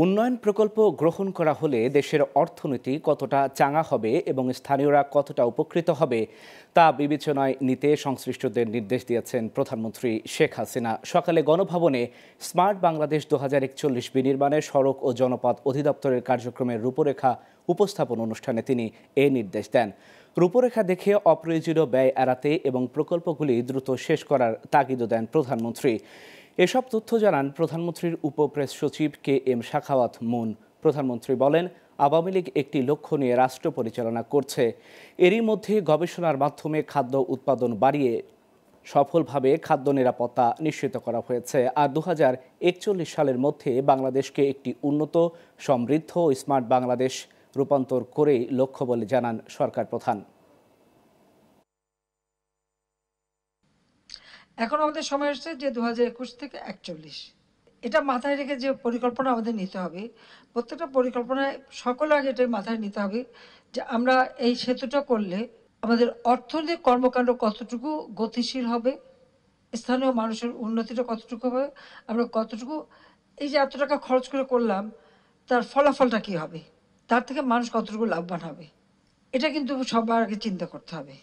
উন্নয়ন প্রকল্প গ্রহণ করা হলে দেশের অর্থনীতি কতটা চাঙা হবে এবং স্থানীয়রা কতটা উপকৃত হবে তা বিবেচনায় নিতে সংশ্লিষ্টদের নির্দেশ দিয়েছেন প্রধানমন্ত্রী শেখ হাসিনা। সকালে গণভবনে স্মার্ট বাংলাদেশ 2041 বিনির্মাণে সড়ক ও জনপথ অধিদপ্তরের কার্যক্রমের রূপরেখা উপস্থাপন অনুষ্ঠানে তিনি এই নির্দেশ দেন। রূপরেখা দেখে অপ্রয়োজনীয় ব্যয় এড়াতে এবং প্রকল্পগুলি দ্রুত শেষ করার তাগিদও দেন প্রধানমন্ত্রী। এসব তথ্য জানান প্রধানমন্ত্রীর উপপ্রেস সচিব KM শাখাওয়াত মুন। প্রধানমন্ত্রী বলেন, আওয়ামী লীগ একটি লক্ষ্য নিয়ে রাষ্ট্র পরিচালনা করছে। এরই মধ্যে গবেষণার মাধ্যমে খাদ্য উৎপাদন বাড়িয়ে সফলভাবে খাদ্য নিরাপত্তা নিশ্চিত করা হয়েছে। আর 2041 সালের মধ্যে বাংলাদেশকে একটি উন্নত, সমৃদ্ধ ও স্মার্ট বাংলাদেশ রূপান্তর করেই লক্ষ্য বলে জানান সরকার প্রধান। এখন আমাদের সময় হচ্ছে যে 2021 থেকে 41, এটা মাথায় রেখে যে পরিকল্পনা আমাদের নিতে হবে, প্রত্যেকটা পরিকল্পনায় সকল আগে এটা মাথায় নিতে হবে যে আমরা এই সেতুটা করলে আমাদের অর্থনৈতিক কর্মকাণ্ড কতটুকু গতিশীল হবে, স্থানীয় মানুষের উন্নতিটা কতটুকু হবে, আমরা কতটুকু এই যে এত টাকা খরচ করে করলাম তার ফলাফলটা কি হবে, তার থেকে মানুষ কতটুকু লাভবান হবে, এটা কিন্তু সবার আগে চিন্তা করতে হবে।